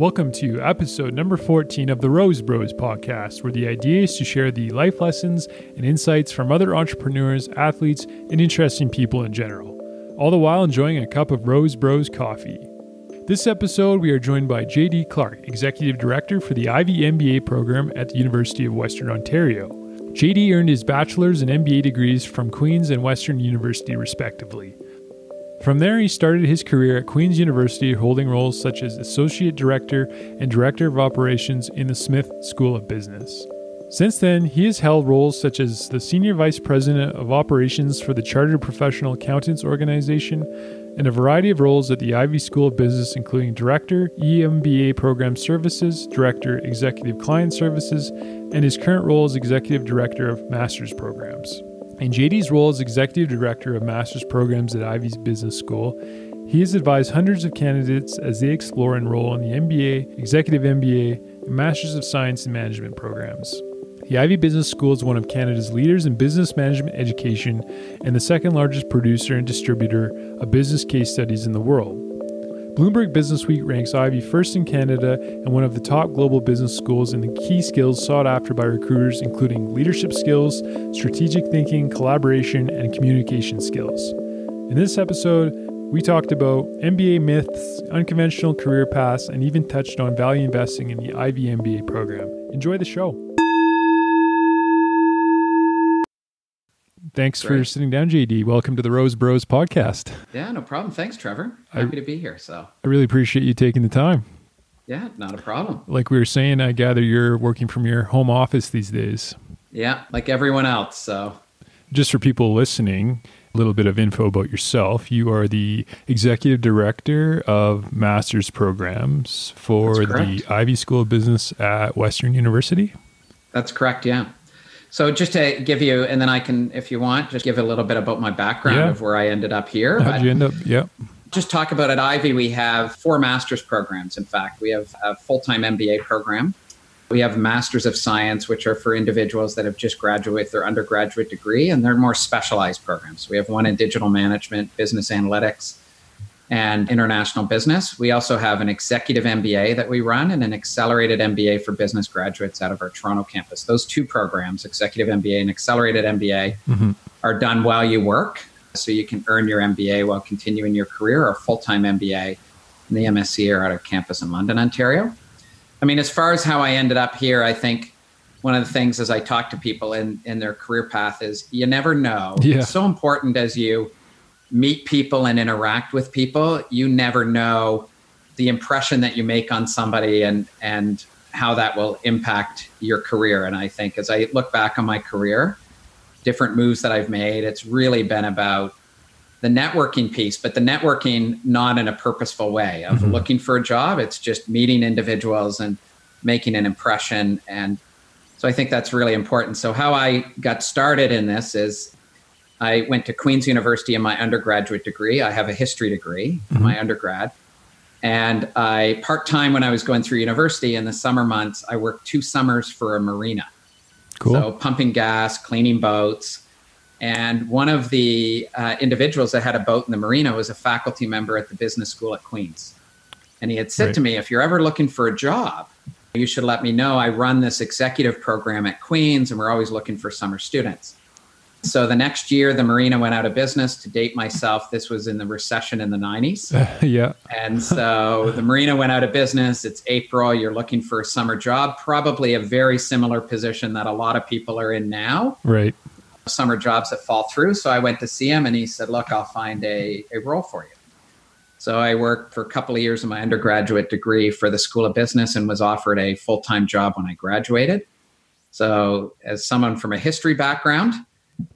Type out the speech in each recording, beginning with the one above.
Welcome to episode number 14 of the Rose Bros podcast, where the idea is to share the life lessons and insights from other entrepreneurs, athletes, and interesting people in general, all the while enjoying a cup of Rose Bros coffee. This episode, we are joined by JD Clarke, Executive Director for the Ivey MBA program at the University of Western Ontario. JD earned his bachelors and MBA degrees from Queen's and Western University, respectively. From there, he started his career at Queen's University, holding roles such as Associate Director and Director of Operations in the Smith School of Business. Since then, he has held roles such as the Senior Vice President of Operations for the Chartered Professional Accountants Organization and a variety of roles at the Ivey School of Business, including Director, EMBA Program Services, Director, Executive Client Services, and his current role as Executive Director of Master's Programs. In JD's role as Executive Director of Master's Programs at Ivey Business School, he has advised hundreds of candidates as they explore and enroll in the MBA, Executive MBA, and Masters of Science and Management programs. The Ivey Business School is one of Canada's leaders in business management education and the second largest producer and distributor of business case studies in the world. Bloomberg Businessweek ranks Ivey first in Canada and one of the top global business schools in the key skills sought after by recruiters, including leadership skills, strategic thinking, collaboration, and communication skills. In this episode, we talked about MBA myths, unconventional career paths, and even touched on value investing in the Ivey MBA program. Enjoy the show. Thanks for sitting down, JD. Welcome to the Rose Bros podcast. Yeah, no problem. Thanks, Trevor. Happy to be here. I really appreciate you taking the time. Yeah, not a problem. Like we were saying, I gather you're working from your home office these days. Yeah, like everyone else. So, just for people listening, a little bit of info about yourself. You are the Executive Director of Master's Programs for the Ivey School of Business at Western University. That's correct, yeah. So just to give you, and then I can, if you want, just give a little bit about my background of where I ended up here. How'd you end up? Yeah. Just talk about at Ivey, we have 4 master's programs. In fact, we have a full-time MBA program. We have Masters of Science, which are for individuals that have just graduated with their undergraduate degree, and they're more specialized programs. We have one in digital management, business analytics, and international business. We also have an executive MBA that we run and an accelerated MBA for business graduates out of our Toronto campus. Those 2 programs, executive MBA and accelerated MBA, are done while you work. So you can earn your MBA while continuing your career, or full-time MBA and the MSc are out of campus in London, Ontario. I mean, as far as how I ended up here, I think one of the things as I talk to people in their career path is you never know. Yeah. It's so important as you meet people and interact with people, you never know the impression that you make on somebody and how that will impact your career. And I think as I look back on my career, different moves that I've made, it's really been about the networking piece, but the networking not in a purposeful way of looking for a job. It's just meeting individuals and making an impression. And so I think that's really important. So how I got started in this is I went to Queen's University in my undergraduate degree. I have a history degree in my undergrad. And I part-time when I was going through university in the summer months, I worked 2 summers for a marina. Cool. So pumping gas, cleaning boats. And one of the individuals that had a boat in the marina was a faculty member at the business school at Queen's. And he had said to me, if you're ever looking for a job, you should let me know. I run this executive program at Queen's and we're always looking for summer students. So the next year, the marina went out of business. To date myself, this was in the recession in the 90s. Yeah. And so the marina went out of business. It's April. You're looking for a summer job, probably a very similar position that a lot of people are in now. Right. Summer jobs that fall through. So I went to see him and he said, look, I'll find a role for you. So I worked for a couple of years in my undergraduate degree for the School of Business and was offered a full-time job when I graduated. So as someone from a history background,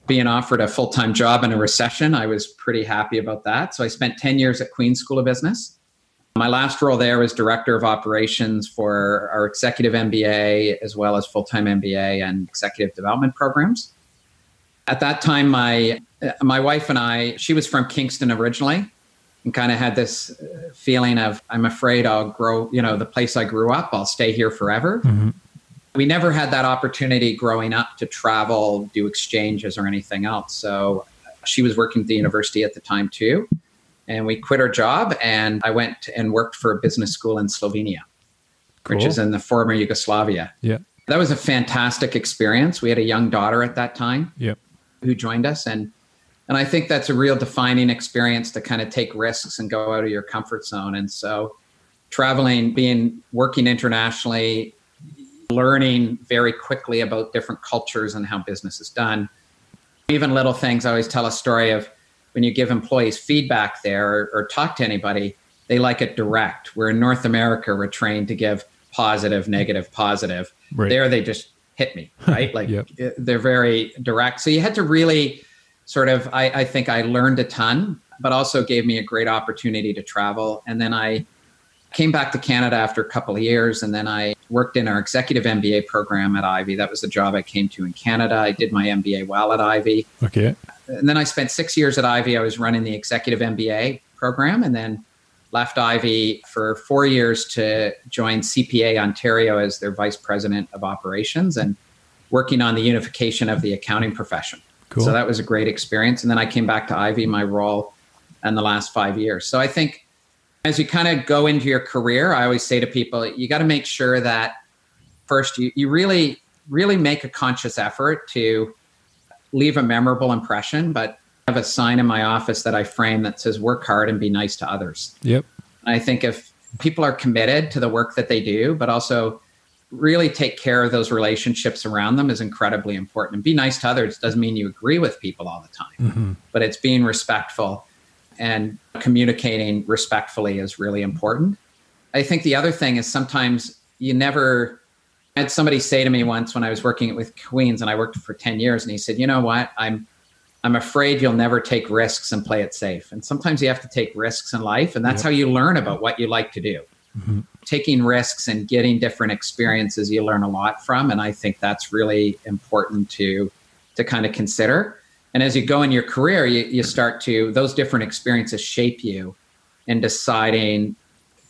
being offered a full-time job in a recession, I was pretty happy about that. So I spent 10 years at Queen's School of Business. My last role there was Director of Operations for our Executive MBA, as well as full-time MBA and Executive Development programs. At that time, my wife and I, she was from Kingston originally, and kind of had this feeling of, I'm afraid I'll grow, the place I grew up, I'll stay here forever. We never had that opportunity growing up to travel, do exchanges or anything else. So she was working at the university at the time too. And we quit our job and I went and worked for a business school in Slovenia. which is in the former Yugoslavia. Yeah. That was a fantastic experience. We had a young daughter at that time who joined us. And I think that's a real defining experience to kind of take risks and go out of your comfort zone. And so traveling, working internationally, learning very quickly about different cultures and how business is done. Even little things, I always tell a story of when you give employees feedback there or talk to anybody, they like it direct. Where in North America, we're trained to give positive, negative, positive. Right. There, they just hit me, right? Like they're very direct. So you had to really sort of, I think I learned a ton, but also gave me a great opportunity to travel. And then I came back to Canada after a couple of years, and then I worked in our executive MBA program at Ivey. That was the job I came to in Canada. I did my MBA while at Ivey. Okay. And then I spent 6 years at Ivey. I was running the executive MBA program, and then left Ivey for 4 years to join CPA Ontario as their vice president of operations and working on the unification of the accounting profession. Cool. So that was a great experience. And then I came back to Ivey, my role in the last 5 years. So I think as you kind of go into your career, I always say to people, you got to make sure that first you really, really make a conscious effort to leave a memorable impression, but I have a sign in my office that I frame that says, work hard and be nice to others. Yep. And I think if people are committed to the work that they do, but also really take care of those relationships around them is incredibly important. And be nice to others doesn't mean you agree with people all the time, but it's being respectful and communicating respectfully is really important. I think the other thing is sometimes I had somebody say to me once when I was working with Queens, and I worked for 10 years, and he said, you know what, I'm afraid you'll never take risks and play it safe. And sometimes you have to take risks in life, and that's how you learn about what you like to do. Taking risks and getting different experiences you learn a lot from. And I think that's really important to kind of consider. And as you go in your career, you start to, those different experiences shape you in deciding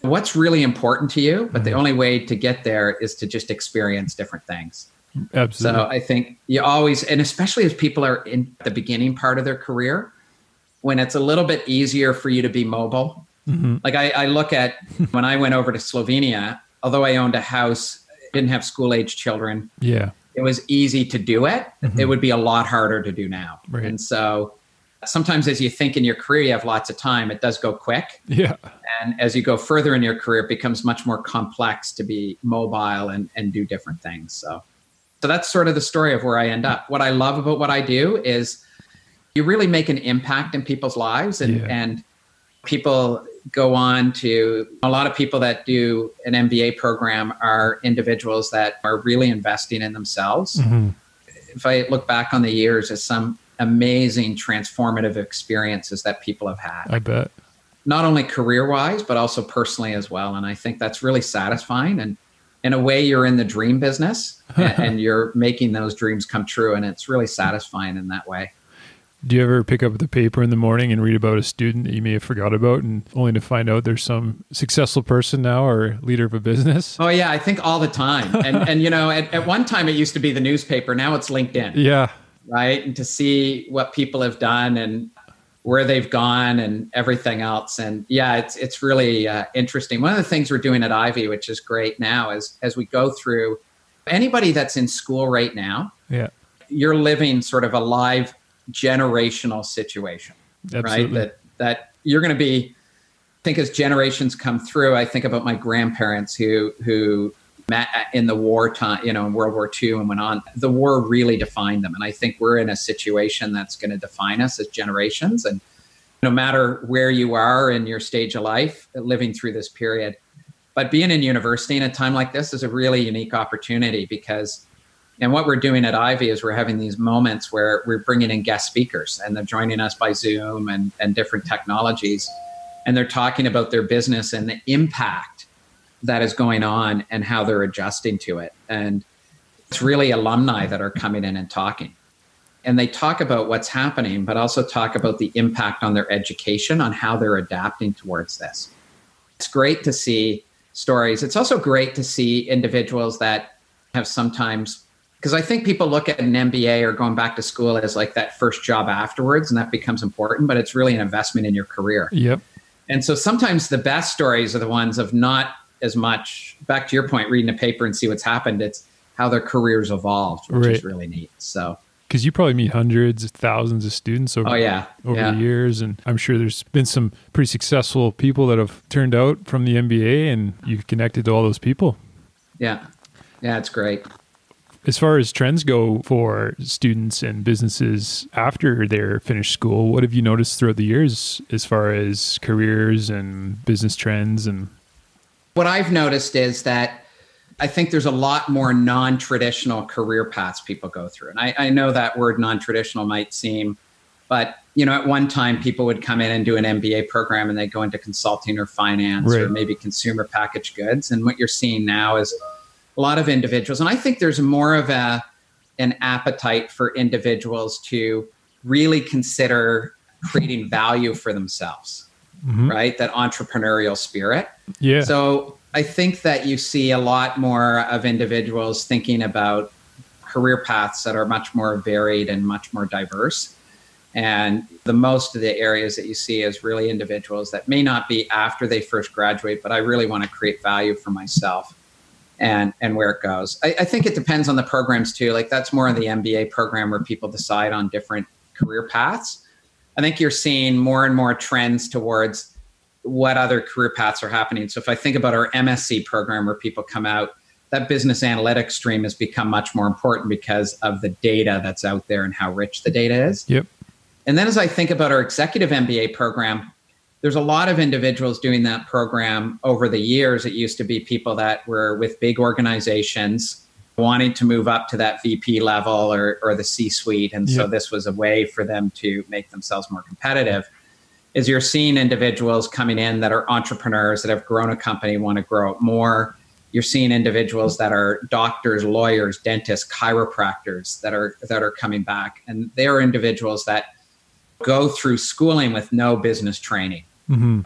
what's really important to you. But the only way to get there is to just experience different things. Absolutely. So I think you always, and especially as people are in the beginning part of their career, when it's a little bit easier for you to be mobile. Like I look at when I went over to Slovenia, although I owned a house, didn't have school-age children. Yeah. It was easy to do it. It would be a lot harder to do now. Right. And so sometimes as you think in your career, you have lots of time. It does go quick. Yeah. And as you go further in your career, it becomes much more complex to be mobile and do different things. So that's sort of the story of where I end up. What I love about what I do is you really make an impact in people's lives, and people go on to, a lot of people that do an MBA program are individuals that are really investing in themselves. If I look back on the years, there's some amazing transformative experiences that people have had. I bet. Not only career-wise, but also personally as well. And I think that's really satisfying. And in a way, you're in the dream business and you're making those dreams come true. And it's really satisfying in that way. Do you ever pick up the paper in the morning and read about a student that you may have forgot about, and only to find out there's some successful person now or leader of a business? Oh yeah, I think all the time. And you know, at one time it used to be the newspaper. Now it's LinkedIn. Yeah. Right. And to see what people have done and where they've gone and everything else. And yeah, it's really interesting. One of the things we're doing at Ivey, which is great now, is as we go through, anybody that's in school right now, you're living sort of a live generational situation. Absolutely. Right? That you're going to be, I think as generations come through, I think about my grandparents who met in the wartime, you know, in World War II and went on. The war really defined them. And I think we're in a situation that's going to define us as generations. And no matter where you are in your stage of life, living through this period, but being in university in a time like this is a really unique opportunity because, and what we're doing at Ivey is we're having these moments where we're bringing in guest speakers and they're joining us by Zoom and different technologies. And they're talking about their business and the impact that is going on and how they're adjusting to it. And it's really alumni that are coming in and talking. And they talk about what's happening, but also talk about the impact on their education, on how they're adapting towards this. It's great to see stories. It's also great to see individuals that have sometimes, because I think people look at an MBA or going back to school as like that first job afterwards, and that becomes important, but it's really an investment in your career. Yep. And so sometimes the best stories are the ones of not as much, back to your point, reading a paper and see what's happened. It's how their careers evolved, which is really neat. So, because you probably meet hundreds, thousands of students over the years. And I'm sure there's been some pretty successful people that have turned out from the MBA, and you connected to all those people. Yeah. Yeah, it's great. As far as trends go for students and businesses after they're finished school, what have you noticed throughout the years as far as careers and business trends? And what I've noticed is that I think there's a lot more non-traditional career paths people go through. And I know that word non-traditional might seem, but at one time people would come in and do an MBA program and they go into consulting or finance or maybe consumer packaged goods. And what you're seeing now is a lot of individuals, and I think there's more of an appetite for individuals to really consider creating value for themselves, right? That entrepreneurial spirit. Yeah. So I think that you see a lot more of individuals thinking about career paths that are much more varied and much more diverse. And the most of the areas that you see is really individuals that may not be after they first graduate, but I really want to create value for myself. And where it goes. I think it depends on the programs too. Like that's more of the MBA program where people decide on different career paths. I think you're seeing more and more trends towards what other career paths are happening. So if I think about our MSc program where people come out, that business analytics stream has become much more important because of the data that's out there and how rich the data is. Yep. And then as I think about our executive MBA program, there's a lot of individuals doing that program over the years. It used to be people that were with big organizations wanting to move up to that VP level or the C-suite. And so this was a way for them to make themselves more competitive. As you're seeing individuals coming in that are entrepreneurs that have grown a company, want to grow it more. You're seeing individuals that are doctors, lawyers, dentists, chiropractors that are coming back. And they are individuals that go through schooling with no business training.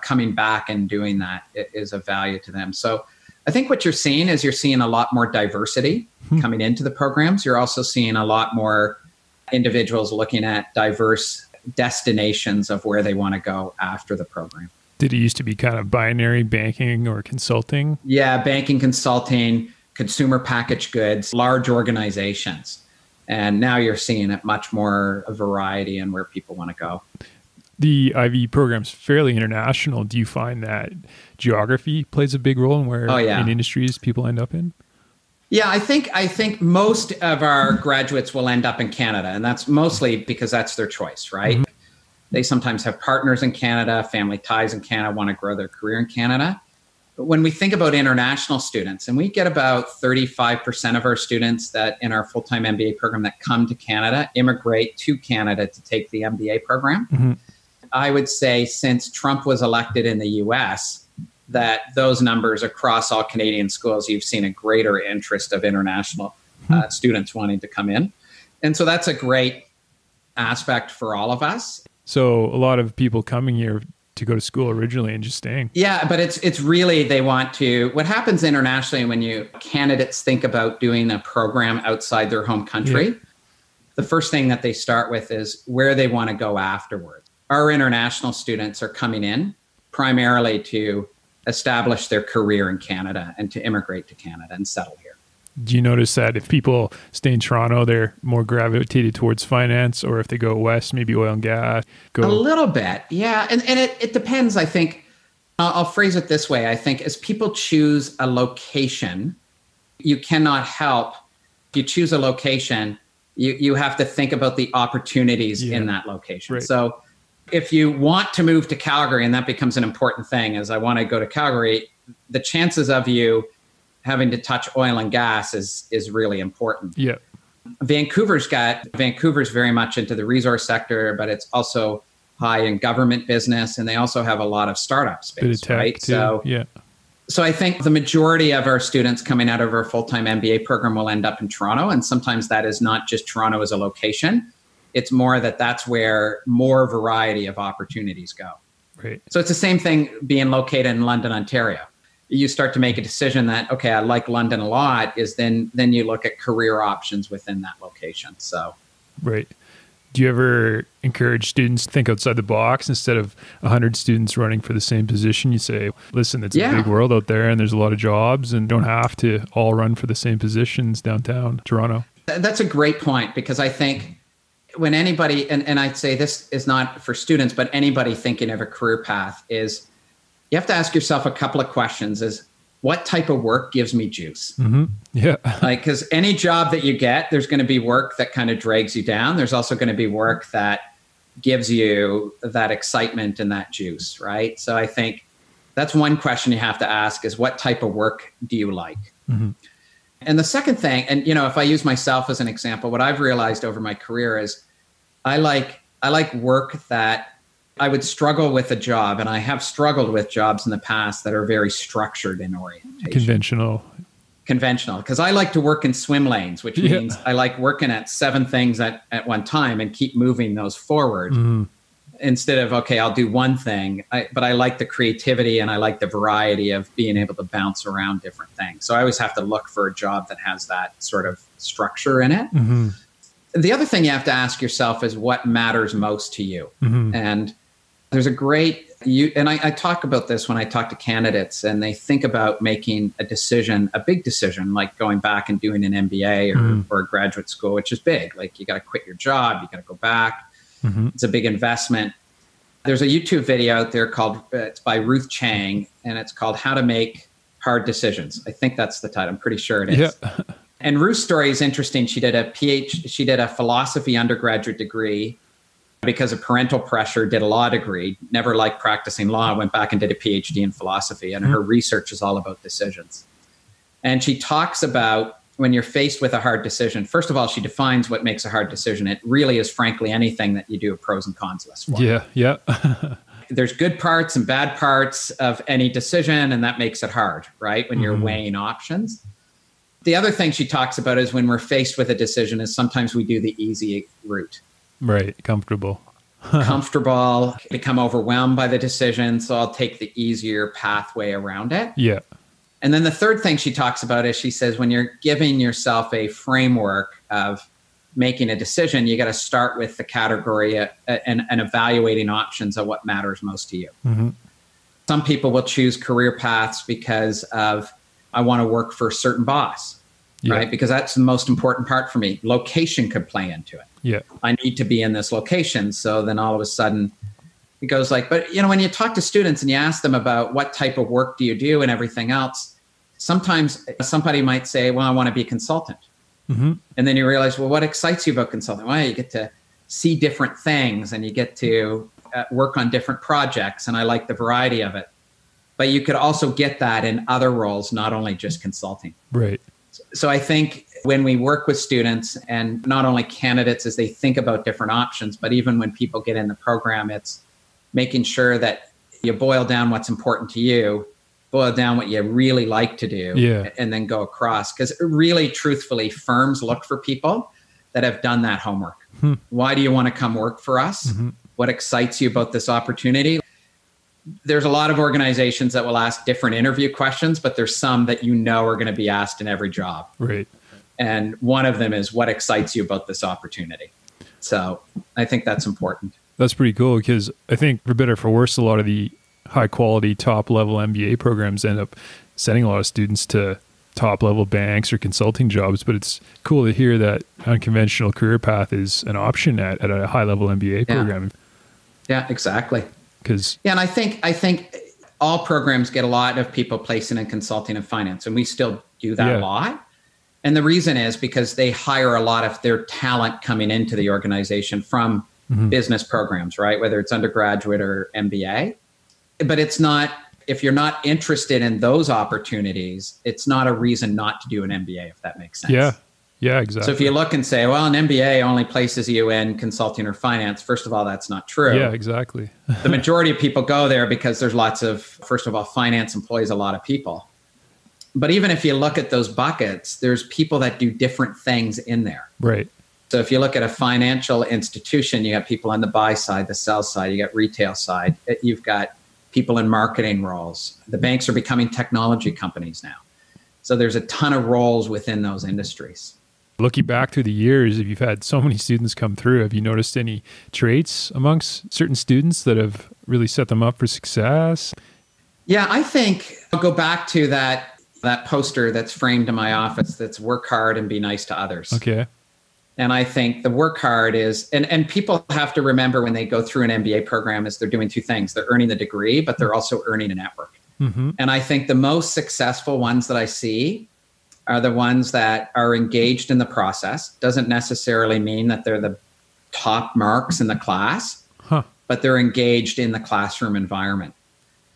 Coming back and doing that is of value to them. So I think what you're seeing is you're seeing a lot more diversity coming into the programs. You're also seeing a lot more individuals looking at diverse destinations of where they want to go after the program. Did it used to be kind of binary, banking or consulting? Yeah, banking, consulting, consumer packaged goods, large organizations. And now you're seeing it much more a variety in where people want to go. The Ivey program's fairly international. Do you find that geography plays a big role in where in industries people end up in? Yeah, I think most of our graduates will end up in Canada, and that's mostly because that's their choice, right? They sometimes have partners in Canada, family ties in Canada, want to grow their career in Canada. But when we think about international students, and we get about 35% of our students that in our full-time MBA program that come to Canada, immigrate to Canada to take the MBA program. I would say since Trump was elected in the US, that those numbers across all Canadian schools, you've seen a greater interest of international students wanting to come in. And so that's a great aspect for all of us. So a lot of people coming here to go to school originally and just staying. Yeah, but it's really, they want to, what happens internationally when candidates think about doing a program outside their home country, the first thing that they start with is where they want to go afterwards. Our international students are coming in primarily to establish their career in Canada and to immigrate to Canada and settle here. Do you notice that if people stay in Toronto, they're more gravitated towards finance, or if they go west, maybe oil and gas? A little bit, yeah. And it depends, I think. I'll phrase it this way. I think as people choose a location, you cannot help. If you choose a location, you have to think about the opportunities in that location. Right. So if you want to move to Calgary, and that becomes an important thing, as I want to go to Calgary, the chances of you having to touch oil and gas is really important. Yeah. Vancouver's very much into the resource sector, but it's also high in government business, and they also have a lot of startup space, bit of tech right? Too. So I think the majority of our students coming out of our full-time MBA program will end up in Toronto, and sometimes that is not just Toronto as a location. It's more that's where more variety of opportunities go. Right. So it's the same thing being located in London, Ontario. You start to make a decision that, okay, I like London a lot, is then you look at career options within that location. So, right. Do you ever encourage students to think outside the box instead of 100 students running for the same position? You say, listen, it's a big world out there and there's a lot of jobs and don't have to all run for the same positions downtown Toronto. That's a great point, because I think when anybody, and I'd say this is not for students, but anybody thinking of a career path, is you have to ask yourself a couple of questions. Is what type of work gives me juice? Mm-hmm. Yeah. Like, because any job that you get, there's going to be work that kind of drags you down. There's also going to be work that gives you that excitement and that juice, right? So I think that's one question you have to ask, is what type of work do you like? Mm-hmm. And the second thing, and if I use myself as an example, what I've realized over my career is I like work that I would struggle with a job, and I have struggled with jobs in the past that are very structured in orientation. Conventional, because I like to work in swim lanes, which means I like working at 7 things at one time and keep moving those forward instead of, okay, I'll do one thing. But I like the creativity and I like the variety of being able to bounce around different things. So I always have to look for a job that has that sort of structure in it. Mm-hmm. The other thing you have to ask yourself is what matters most to you. Mm-hmm. And there's a great, and I talk about this when I talk to candidates and they think about making a decision, a big decision, like going back and doing an MBA or a graduate school, which is big. Like you got to quit your job, you got to go back. Mm-hmm. It's a big investment. There's a YouTube video out there it's by Ruth Chang, and it's called How to Make Hard Decisions. I think that's the title. I'm pretty sure it is. Yeah. And Ruth's story is interesting. She did a philosophy undergraduate degree. Because of parental pressure, did a law degree, never liked practicing law, went back and did a PhD in philosophy. And her research is all about decisions. And she talks about when you're faced with a hard decision, first of all, she defines what makes a hard decision. It really is, frankly, anything that you do a pros and cons list for. Yeah. There's good parts and bad parts of any decision, and that makes it hard, right? When you're weighing options. The other thing she talks about is when we're faced with a decision is sometimes we do the easy route. Right. Comfortable, become overwhelmed by the decision. So I'll take the easier pathway around it. Yeah. And then the third thing she talks about is she says, when you're giving yourself a framework of making a decision, you got to start with the category and evaluating options of what matters most to you. Mm-hmm. Some people will choose career paths because of, I want to work for a certain boss. Yeah. Right? Because that's the most important part for me. Location could play into it. Yeah. I need to be in this location. So then all of a sudden it goes like, but when you talk to students and you ask them about what type of work do you do and everything else, sometimes somebody might say, well, I want to be a consultant. Mm-hmm. And then you realize, well, what excites you about consulting? Well, you get to see different things and you get to work on different projects. And I like the variety of it. But you could also get that in other roles, not only just consulting. Right. So I think when we work with students and not only candidates as they think about different options, but even when people get in the program, it's making sure that you boil down what's important to you, boil down what you really like to do, and then go across. Because really, truthfully, firms look for people that have done that homework. Why do you want to come work for us? Mm-hmm. What excites you about this opportunity? There's a lot of organizations that will ask different interview questions, but there's some that are going to be asked in every job. Right. And one of them is what excites you about this opportunity. So I think that's important. That's pretty cool, because I think for better or for worse, a lot of the high quality top level MBA programs end up sending a lot of students to top level banks or consulting jobs. But it's cool to hear that unconventional career path is an option at a high level MBA program. Yeah, exactly. And I think all programs get a lot of people placing in consulting and finance, and we still do that a lot. And the reason is because they hire a lot of their talent coming into the organization from business programs, right? Whether it's undergraduate or MBA. But it's not, if you're not interested in those opportunities, it's not a reason not to do an MBA, if that makes sense. Yeah, exactly. So if you look and say, well, an MBA only places you in consulting or finance, first of all, that's not true. Yeah, exactly. The majority of people go there because there's lots of, first of all, finance employs a lot of people. But even if you look at those buckets, there's people that do different things in there. Right. So if you look at a financial institution, you got people on the buy side, the sell side, you got retail side, you've got people in marketing roles. The banks are becoming technology companies now. So there's a ton of roles within those industries. Looking back through the years, if you've had so many students come through, have you noticed any traits amongst certain students that have really set them up for success? Yeah, I think I'll go back to that poster that's framed in my office that's work hard and be nice to others. Okay. And I think the work hard is, and people have to remember when they go through an MBA program is they're doing two things. They're earning the degree, but they're also earning a network. Mm-hmm. And I think the most successful ones that I see are the ones that are engaged in the process. Doesn't necessarily mean that they're the top marks in the class, but they're engaged in the classroom environment,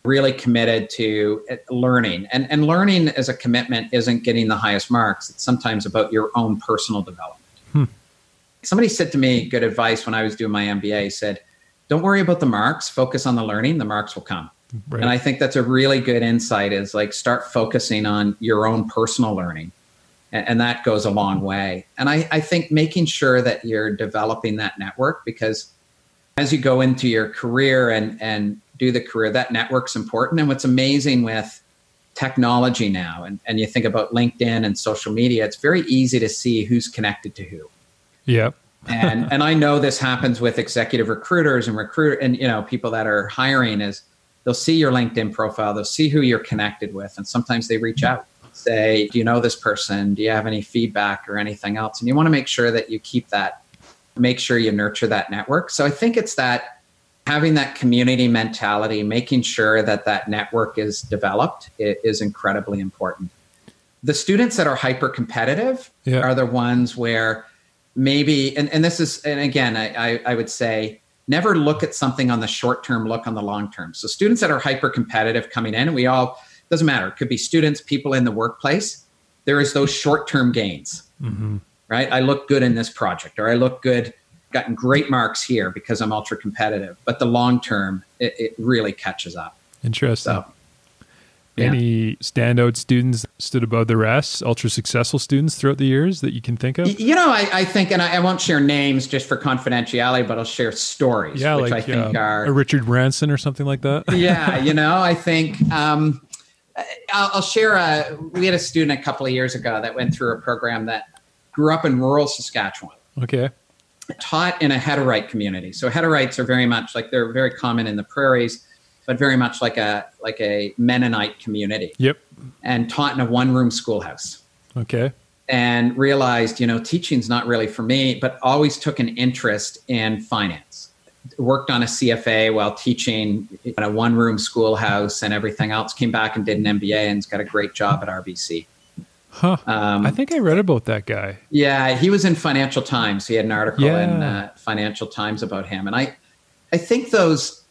really committed to learning. And learning as a commitment isn't getting the highest marks. It's sometimes about your own personal development. Somebody said to me, good advice when I was doing my MBA, he said, don't worry about the marks, focus on the learning, the marks will come. Right. And I think that's a really good insight is like start focusing on your own personal learning. And that goes a long way. And I think making sure that you're developing that network, because as you go into your career and do the career, that network's important. And what's amazing with technology now, and you think about LinkedIn and social media, it's very easy to see who's connected to who. Yeah. and I know this happens with executive recruiters and people that are hiring is they'll see your LinkedIn profile, they'll see who you're connected with, and sometimes they reach out, say, do you know this person? Do you have any feedback or anything else? And you want to make sure that you make sure you nurture that network. So I think it's that having that community mentality, making sure that network is developed is incredibly important. The students that are hyper competitive are the ones where maybe, and this is, and again, I would say, never look at something on the short term, look on the long term. So students that are hyper competitive coming in, and doesn't matter. It could be students, people in the workplace. There is those short term gains, right? I look good in this project, or I look good, gotten great marks here because I'm ultra competitive. But the long term, it really catches up. Interesting. So, any standout students stood above the rest, ultra successful students throughout the years that you can think of? I think, and I won't share names just for confidentiality, but I'll share stories, which I think are... a Richard Branson or something like that? I think... I'll share, we had a student a couple of years ago that went through a program that grew up in rural Saskatchewan. Okay. Taught in a Hutterite community. So Hutterites are very much they're very common in the prairies, but very much like a Mennonite community. Yep. And taught in a one-room schoolhouse. Okay. And realized, teaching's not really for me, but always took an interest in finance. Worked on a CFA while teaching in a one-room schoolhouse and everything else. Came back and did an MBA and's got a great job at RBC. Huh. I think I read about that guy. Yeah, he was in Financial Times. He had an article in Financial Times about him. And I think those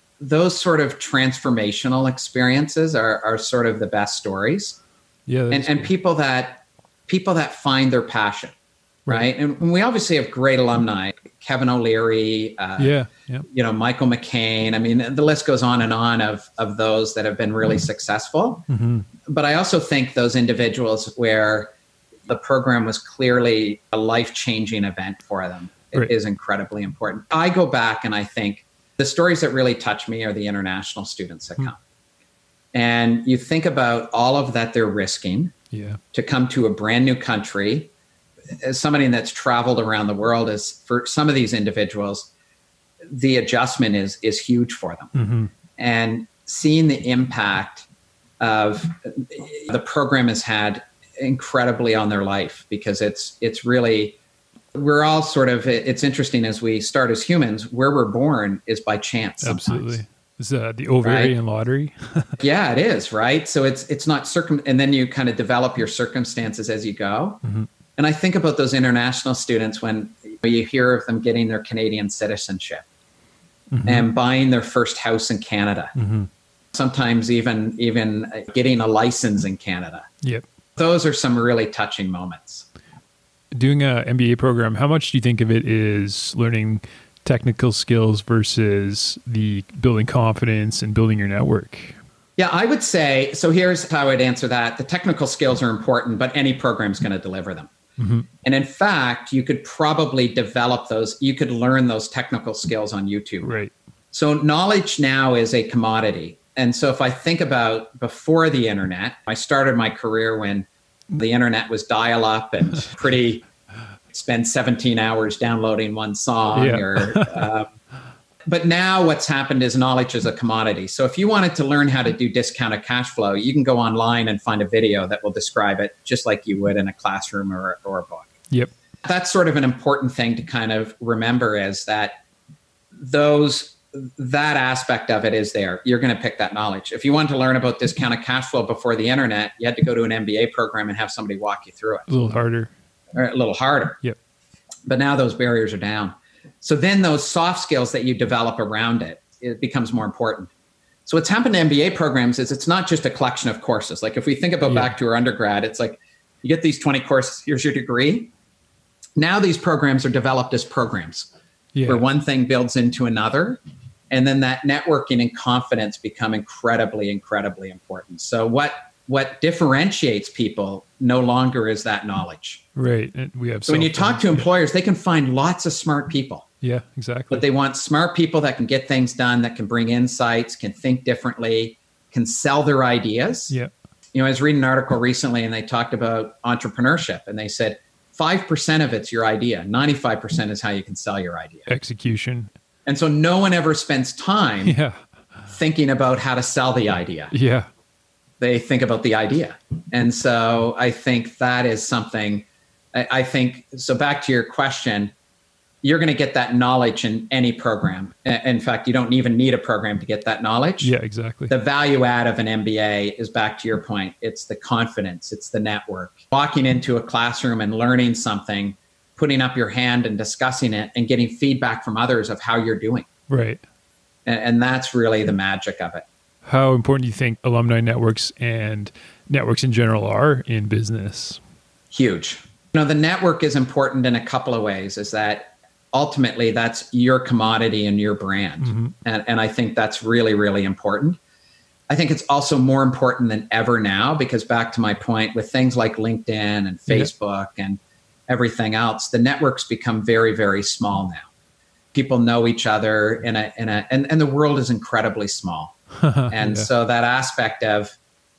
sort of transformational experiences are sort of the best stories. Yeah. And people that find their passion, right? And we obviously have great alumni, Kevin O'Leary, Michael McCain. I mean, the list goes on and on of those that have been really successful. Mm-hmm. But I also think those individuals where the program was clearly a life-changing event for them is incredibly important. I go back and I think the stories that really touch me are the international students that come. And you think about all of that they're risking to come to a brand new country. As somebody that's traveled around the world, is for some of these individuals, the adjustment is huge for them. Mm-hmm. And seeing the impact of the program has had incredibly on their life, because it's really, we're all sort of, it's interesting as we start as humans, where we're born is by chance sometimes. Absolutely. Is the ovarian lottery? Yeah, it is, right? So it's not and then you kind of develop your circumstances as you go. Mm-hmm. And I think about those international students when you hear of them getting their Canadian citizenship and buying their first house in Canada. Mm-hmm. Sometimes even getting a license in Canada. Yep. Those are some really touching moments. Doing an MBA program, how much do you think of it is learning technical skills versus the building confidence and building your network? Yeah, I would say, so here's how I'd answer that. The technical skills are important, but any program is going to deliver them. Mm-hmm. And in fact, you could probably develop those. You could learn those technical skills on YouTube. Right. So knowledge now is a commodity. And so if I think about before the internet, I started my career when the internet was dial-up and pretty spend 17 hours downloading one song. But now what's happened is knowledge is a commodity. So if you wanted to learn how to do discounted cash flow, you can go online and find a video that will describe it just like you would in a classroom or a book. Yep. That's sort of an important thing to kind of remember, is that that aspect of it is there. You're going to pick that knowledge. If you want to learn about discounted cash flow before the internet, you had to go to an MBA program and have somebody walk you through it. A little harder. Or a little harder. Yep. But now those barriers are down. So then those soft skills that you develop around it becomes more important. So what's happened to MBA programs is it's not just a collection of courses. Like if we think about back to our undergrad, it's like you get these 20 courses, here's your degree. Now these programs are developed as programs where one thing builds into another. And then that networking and confidence become incredibly, incredibly important. So what differentiates people no longer is that knowledge. Right. And we have so when you talk to employers, they can find lots of smart people. Yeah, exactly. But they want smart people that can get things done, that can bring insights, can think differently, can sell their ideas. Yeah. I was reading an article recently and they talked about entrepreneurship, and they said 5% of it's your idea. 95% is how you can sell your idea. Execution. And so no one ever spends time thinking about how to sell the idea. Yeah. They think about the idea. And so I think that is something, so back to your question, you're going to get that knowledge in any program. In fact, you don't even need a program to get that knowledge. Yeah, exactly. The value add of an MBA is, back to your point, it's the confidence, it's the network. Walking into a classroom and learning something, putting up your hand and discussing it and getting feedback from others of how you're doing. Right. And that's really the magic of it. How important do you think alumni networks and networks in general are in business? Huge. The network is important in a couple of ways, is that ultimately that's your commodity and your brand. Mm-hmm. And I think that's really, really important. I think it's also more important than ever now, because back to my point, with things like LinkedIn and Facebook and everything else, the networks become very, very small now. People know each other and the world is incredibly small. And so that aspect of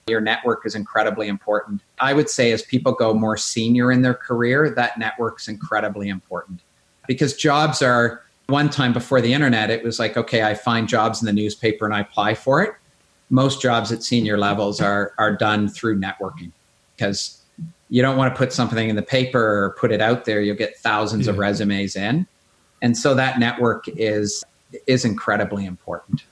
your network is incredibly important. I would say as people go more senior in their career, that network's incredibly important, because jobs are, one time before the internet, it was like, okay, I find jobs in the newspaper and I apply for it. Most jobs at senior levels are done through networking, because you don't want to put something in the paper or put it out there. You'll get thousands of resumes in. And so that network is incredibly important.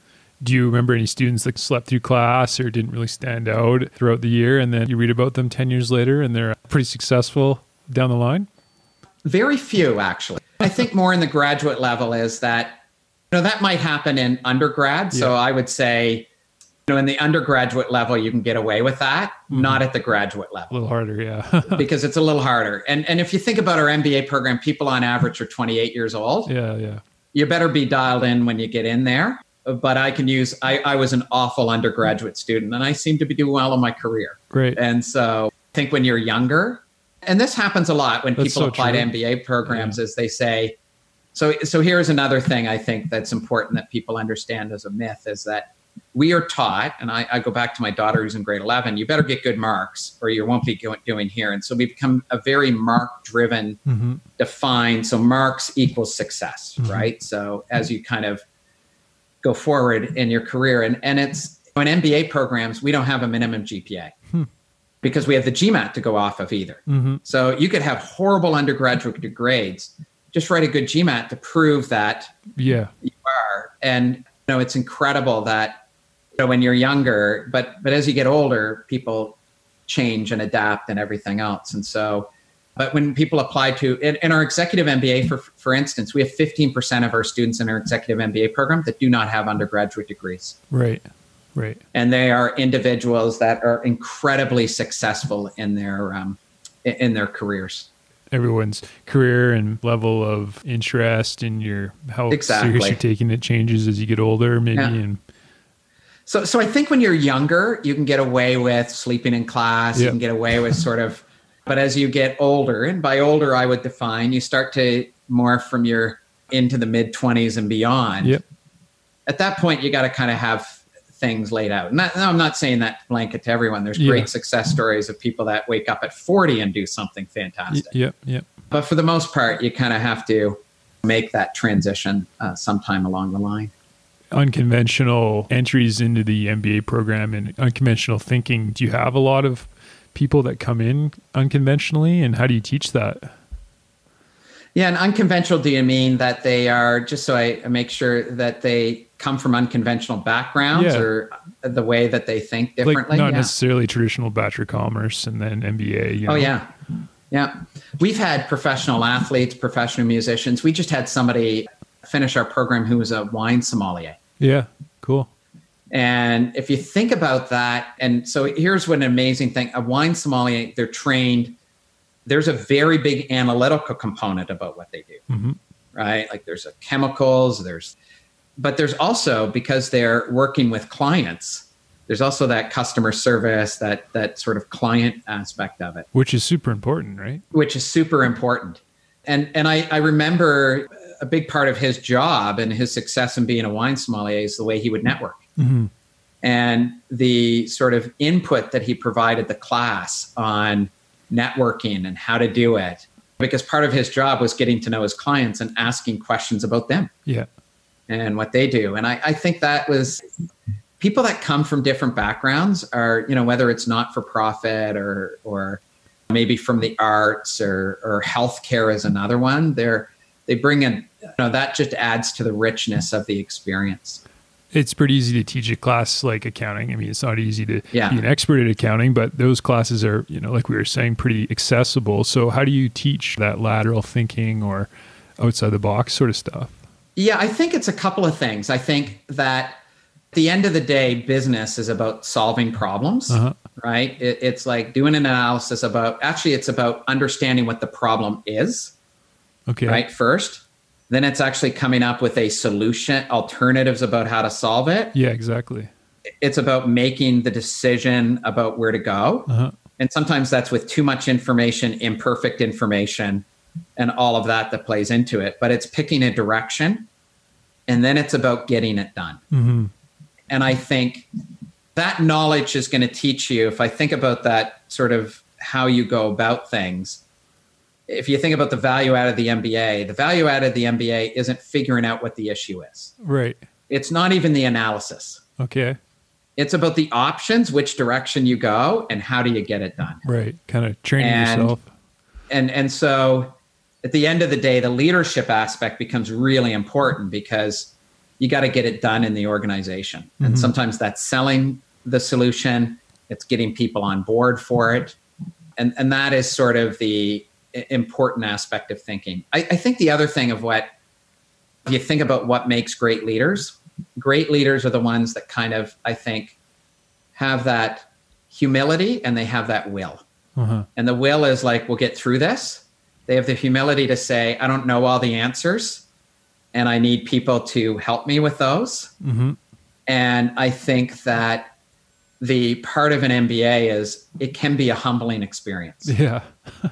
Do you remember any students that slept through class or didn't really stand out throughout the year, and then you read about them 10 years later and they're pretty successful down the line? Very few, actually. I think more in the graduate level is that, that might happen in undergrad. So I would say, in the undergraduate level, you can get away with that, not at the graduate level. A little harder, because it's a little harder. And if you think about our MBA program, people on average are 28 years old. Yeah. You better be dialed in when you get in there. But I was an awful undergraduate student, and I seem to be doing well in my career. Great. And so I think when you're younger, and this happens a lot when people apply to MBA programs, is they say, so here's another thing I think that's important that people understand as a myth, is that we are taught, and I go back to my daughter who's in grade 11, you better get good marks or you won't be doing here. And so we become a very mark-driven, defined, so marks equals success, right? So as you kind of go forward in your career. And it's in MBA programs, we don't have a minimum GPA because we have the GMAT to go off of either. So you could have horrible undergraduate grades, just write a good GMAT to prove that you are. And it's incredible that when you're younger, but as you get older, people change and adapt and everything else. And so, but when people apply to, in our executive MBA, for instance, we have 15% of our students in our executive MBA program that do not have undergraduate degrees. Right. And they are individuals that are incredibly successful in their careers. Everyone's career and level of interest in how serious you're taking it changes as you get older, maybe. Yeah. And so I think when you're younger, you can get away with sleeping in class. You can get away with sort of. But as you get older, and by older, I would define, you start to more from your into the mid 20s and beyond. Yep. At that point, you got to kind of have things laid out. And I'm not saying that blanket to everyone. There's great success stories of people that wake up at 40 and do something fantastic. Yep. But for the most part, you kind of have to make that transition sometime along the line. Unconventional entries into the MBA program and unconventional thinking. Do you have a lot of people that come in unconventionally, and how do you teach that? Yeah, and unconventional, do you mean that they are, just so I make sure, that they come from unconventional backgrounds or the way that they think differently? Like not necessarily traditional Bachelor of Commerce and then MBA. You know? Oh, yeah. Yeah. We've had professional athletes, professional musicians. We just had somebody finish our program who was a wine sommelier. Yeah, cool. And if you think about that, and so here's what an amazing thing, a wine sommelier, they're trained. There's a very big analytical component about what they do, right? Like there's chemicals, but there's also, because they're working with clients, there's also that customer service, that sort of client aspect of it. Which is super important, right? Which is super important. And I remember a big part of his job and his success in being a wine sommelier is the way he would network. And the sort of input that he provided the class on networking and how to do it, because part of his job was getting to know his clients and asking questions about them and what they do. And I think that was people that come from different backgrounds are, whether it's not for profit or maybe from the arts or healthcare is another one. They bring in, that just adds to the richness of the experience. It's pretty easy to teach a class like accounting. I mean, it's not easy to be an expert at accounting, but those classes are, like we were saying, pretty accessible. So how do you teach that lateral thinking or outside the box sort of stuff? Yeah, I think it's a couple of things. I think that at the end of the day, business is about solving problems, right? It's like doing an analysis it's about understanding what the problem is, right, first. Then it's actually coming up with a solution, alternatives about how to solve it. Yeah, exactly. It's about making the decision about where to go. And sometimes that's with too much information, imperfect information, and all of that plays into it. But it's picking a direction, and then it's about getting it done. And I think that knowledge is going to teach you, if I think about that sort of how you go about things, if you think about the value out of the MBA, the value out of the MBA isn't figuring out what the issue is. Right. It's not even the analysis. Okay. It's about the options, which direction you go, and how do you get it done. Right. Kind of training yourself. And so at the end of the day, the leadership aspect becomes really important because you got to get it done in the organization. And sometimes that's selling the solution. It's getting people on board for it. And that is sort of the important aspect of thinking. I think the other thing if you think about what makes great leaders are the ones that kind of, I think, have that humility and they have that will. And the will is like, we'll get through this. They have the humility to say, I don't know all the answers and I need people to help me with those. And I think that the part of an MBA is it can be a humbling experience. Yeah.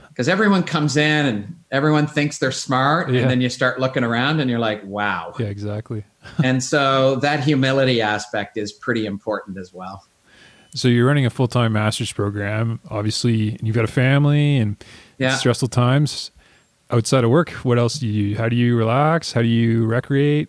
Because everyone comes in and everyone thinks they're smart. And then you start looking around and you're like, wow. Yeah, exactly. And so that humility aspect is pretty important as well. So you're running a full-time master's program, obviously, and you've got a family and stressful times outside of work. What else do you do? How do you relax? How do you recreate?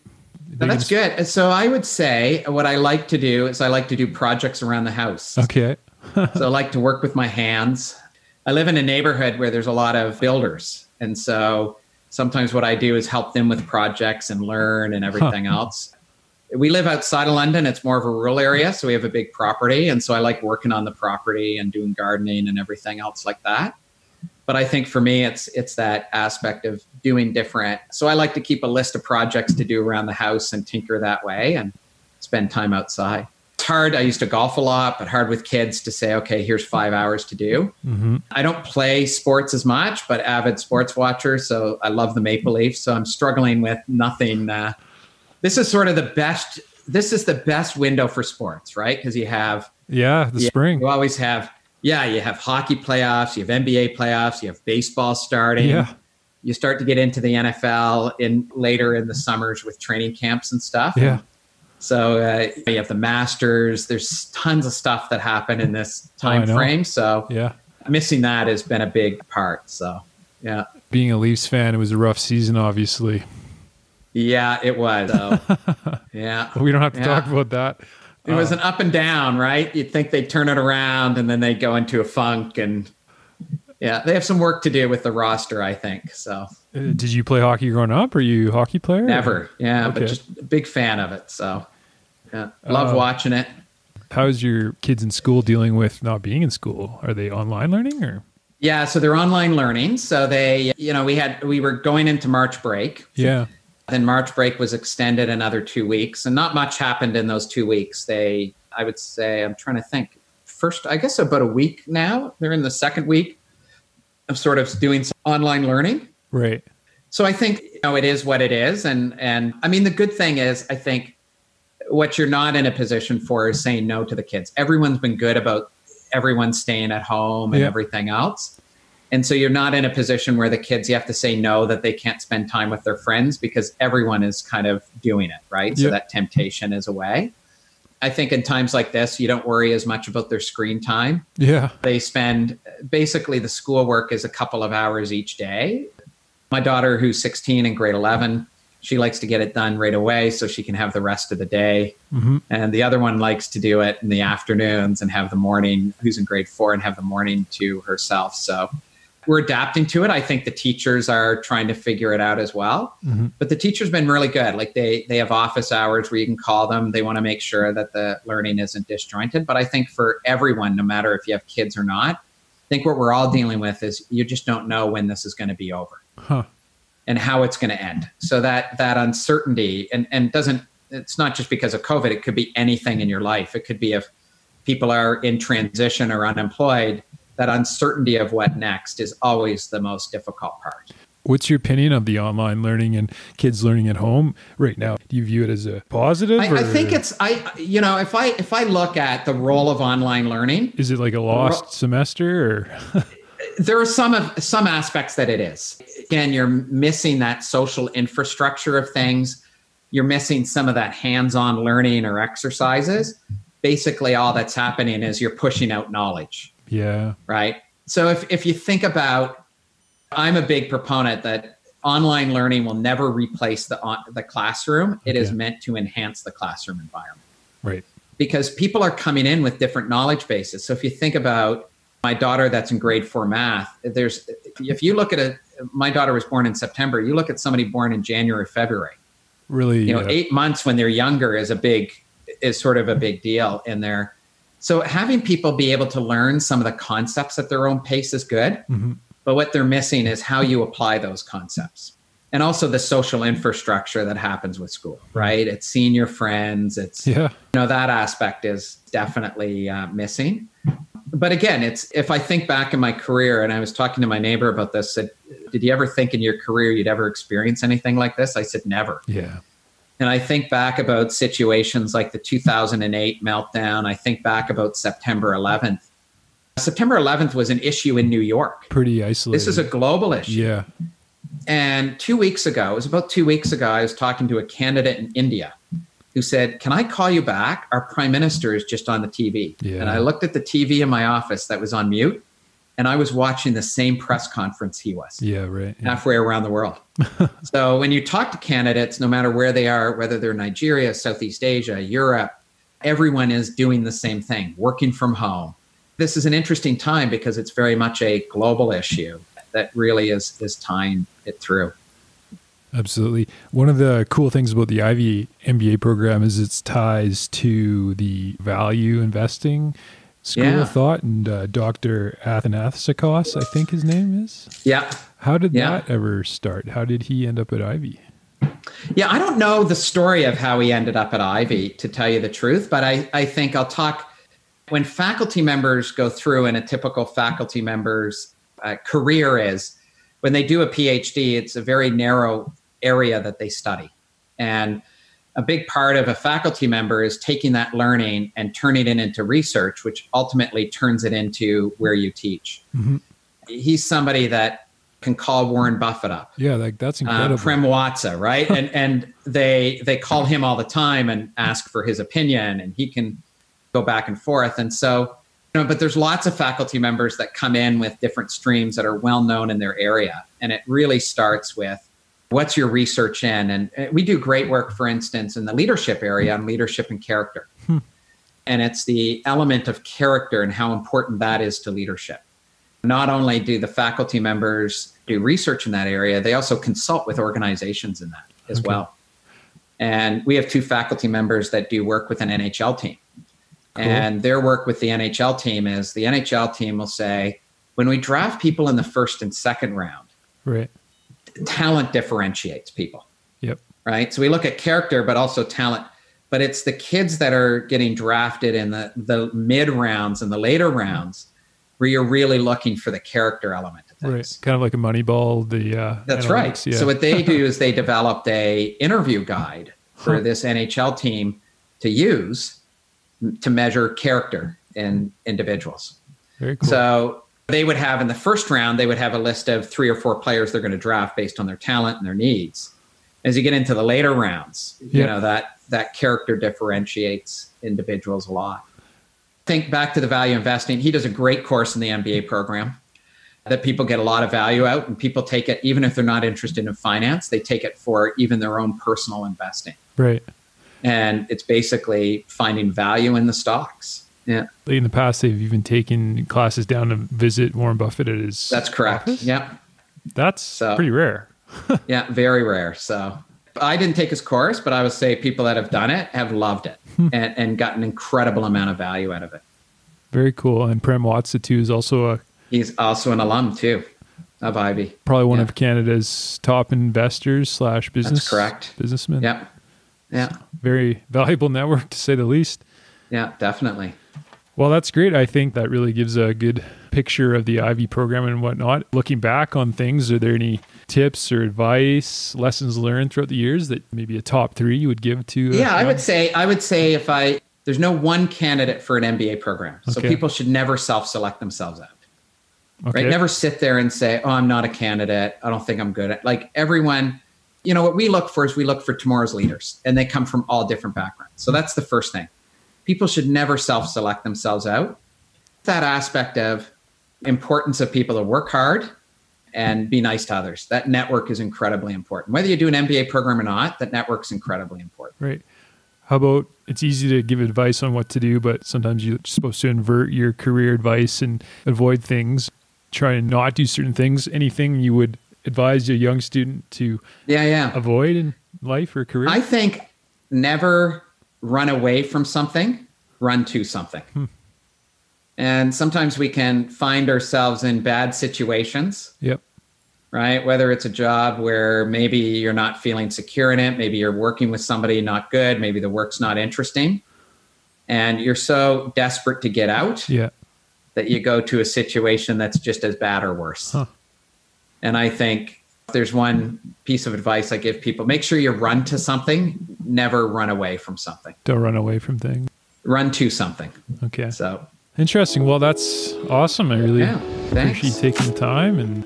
That's good. So I would say what I like to do is I like to do projects around the house. Okay. So I like to work with my hands. I live in a neighborhood where there's a lot of builders. And so sometimes what I do is help them with projects and learn and everything else. We live outside of London. It's more of a rural area. So we have a big property. And so I like working on the property and doing gardening and everything else like that. But I think for me, it's that aspect of doing different. So I like to keep a list of projects to do around the house and tinker that way and spend time outside. It's hard. I used to golf a lot, but hard with kids to say, okay, here's 5 hours to do. I don't play sports as much, but avid sports watcher. So I love the Maple Leafs. So I'm struggling with nothing. This is sort of the best. This is the best window for sports, right? Because you have spring. You always have. Yeah, you have hockey playoffs, you have NBA playoffs, you have baseball starting. Yeah. You start to get into the NFL later in the summers with training camps and stuff. Yeah. So you have the Masters. There's tons of stuff that happen in this time frame. So missing that has been a big part. So, yeah. Being a Leafs fan, it was a rough season, obviously. Yeah, it was. So, yeah. We don't have to talk about that. It was an up and down, right? You'd think they'd turn it around and then they'd go into a funk. And yeah, they have some work to do with the roster, I think. So, did you play hockey growing up? Are you a hockey player? Never. Yeah, Okay. but just a big fan of it. So, yeah, love watching it. How's your kids in school dealing with not being in school? Are they online learning or? Yeah, so they're online learning. So they, we were going into March break. Yeah. Then March break was extended another 2 weeks, and not much happened in those 2 weeks. I would say, I'm trying to think. First, I guess about a week now. They're in the second week of sort of doing some online learning. Right. So I think, it is what it is. And I mean, the good thing is, I think what you're not in a position for is saying no to the kids. Everyone's been good about everyone staying at home and everything else. And so you're not in a position where the kids, you have to say no, that they can't spend time with their friends because everyone is kind of doing it, right? So that temptation is away. I think in times like this, you don't worry as much about their screen time. Yeah. They spend, basically the schoolwork is a couple of hours each day. My daughter, who's 16 in grade 11, she likes to get it done right away so she can have the rest of the day. Mm-hmm. And the other one likes to do it in the afternoons and have the morning, who's in grade 4, and have the morning to herself. So we're adapting to it. I think the teachers are trying to figure it out as well. Mm-hmm. But the teachers been really good. Like they have office hours where you can call them. They want to make sure that the learning isn't disjointed. But I think for everyone, no matter if you have kids or not, I think what we're all dealing with is you just don't know when this is going to be over and how it's going to end. So that uncertainty and it's not just because of COVID. It could be anything in your life. It could be if people are in transition or unemployed. That uncertainty of what next is always the most difficult part. What's your opinion of the online learning and kids learning at home right now? Do you view it as a positive? I think it's, if I look at the role of online learning. Is it like a lost semester or? There are some aspects that it is. Again, you're missing that social infrastructure of things. You're missing some of that hands-on learning or exercises. Basically, all that's happening is you're pushing out knowledge. Yeah. Right. So if you think about, I'm a big proponent that online learning will never replace the classroom. It is meant to enhance the classroom environment. Right. Because people are coming in with different knowledge bases. So if you think about my daughter that's in grade 4 math, if you look at my daughter was born in September, you look at somebody born in January, February. Really? 8 months when they're younger is sort of a big deal in there. So having people be able to learn some of the concepts at their own pace is good. Mm-hmm. But what they're missing is how you apply those concepts. And also the social infrastructure that happens with school, right? It's seeing your friends. It's, that aspect is definitely missing. But again, if I think back in my career, and I was talking to my neighbor about this, said, did you ever think in your career you'd ever experience anything like this? I said, never. Yeah. And I think back about situations like the 2008 meltdown. I think back about September 11th. September 11th was an issue in New York. Pretty isolated. This is a global issue. Yeah. And 2 weeks ago, it was about 2 weeks ago, I was talking to a candidate in India who said, can I call you back? Our prime minister is just on the TV. Yeah. And I looked at the TV in my office that was on mute. And I was watching the same press conference he was. Yeah, right. Yeah. Halfway around the world. So when you talk to candidates, no matter where they are, whether they're Nigeria, Southeast Asia, Europe, everyone is doing the same thing, working from home. This is an interesting time because it's very much a global issue that really is tying it through. Absolutely. One of the cool things about the Ivey MBA program is its ties to the value investing school of thought, and Dr. Athanasakos, I think his name is. Yeah. How did that ever start? How did he end up at Ivey? Yeah, I don't know the story of how he ended up at Ivey, to tell you the truth, but I think I'll talk, when faculty members go through, and a typical faculty member's career is, when they do a PhD, it's a very narrow area that they study. And a big part of a faculty member is taking that learning and turning it into research, which ultimately turns it into where you teach. Mm-hmm. He's somebody that can call Warren Buffett up. Yeah, that's incredible. Prem Watsa, right? and they call him all the time and ask for his opinion, and he can go back and forth. And so But there's lots of faculty members that come in with different streams that are well known in their area. And it really starts with, what's your research in? And we do great work, for instance, in the leadership area on leadership and character. And it's the element of character and how important that is to leadership. Not only do the faculty members do research in that area, they also consult with organizations in that as well. And we have 2 faculty members that do work with an NHL team. Cool. And their work with the NHL team is the NHL team will say, when we draft people in the first and second round, right, talent differentiates people. Yep. Right. So we look at character, but also talent. But it's the kids that are getting drafted in the mid rounds and the later rounds where you're really looking for the character element of things. Right. Kind of like a Moneyball. That's right. Yeah. So what they do is they developed a interview guide for this NHL team to use to measure character in individuals. Very cool. So they would have in the first round, they would have a list of 3 or 4 players they're going to draft based on their talent and their needs. As you get into the later rounds, you know, that character differentiates individuals a lot. Think back to the value investing. He does a great course in the MBA program that people get a lot of value out, and people take it, even if they're not interested in finance, they take it for even their own personal investing. Right. And it's basically finding value in the stocks. Yeah. In the past, they've even taken classes down to visit Warren Buffett at his That's correct. office? Yeah. That's pretty rare. Yeah, very rare. So I didn't take his course, but I would say people that have done it have loved it and got an incredible amount of value out of it. Very cool. And Prem Watsa too is also he's also an alum too of Ivey. Probably one of Canada's top investors / business. That's correct. Businessmen. Yeah. Yeah. So very valuable network, to say the least. Yeah, definitely. Well, that's great. I think that really gives a good picture of the Ivey program and whatnot. Looking back on things, are there any tips or advice, lessons learned throughout the years that maybe a top 3 you would give to? I would say there's no one candidate for an MBA program. So people should never self-select themselves out. Right? Never sit there and say, oh, I'm not a candidate. I don't think I'm good at, like, everyone. You know, what we look for is we look for tomorrow's leaders, and they come from all different backgrounds. So that's the first thing. People should never self-select themselves out. That aspect of importance of people to work hard and be nice to others. That network is incredibly important. Whether you do an MBA program or not, that network's incredibly important. Right. How about, it's easy to give advice on what to do, but sometimes you're supposed to invert your career advice and avoid things, try and not do certain things. Anything you would advise a young student to avoid in life or career? I think never run away from something, run to something. And sometimes we can find ourselves in bad situations. Yep. Right? Whether it's a job where maybe you're not feeling secure in it, maybe you're working with somebody not good, maybe the work's not interesting, and you're so desperate to get out that you go to a situation that's just as bad or worse. And I think if there's one piece of advice I give people, make sure you run to something, never run away from something. Don't run away from things. Run to something. Okay. So interesting. Well, that's awesome. I really appreciate you taking the time and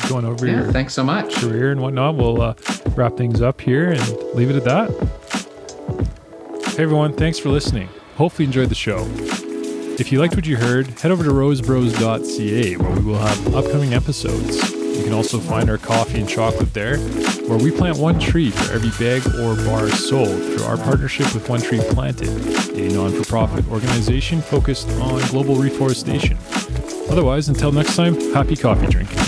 going over your thanks so much. Career and whatnot. We'll wrap things up here and leave it at that. Hey everyone, thanks for listening. Hopefully you enjoyed the show. If you liked what you heard, head over to rosebros.ca where we will have upcoming episodes. You can also find our coffee and chocolate there, where we plant one tree for every bag or bar sold through our partnership with One Tree Planted, a non-for-profit organization focused on global reforestation. Otherwise, until next time, happy coffee drinking.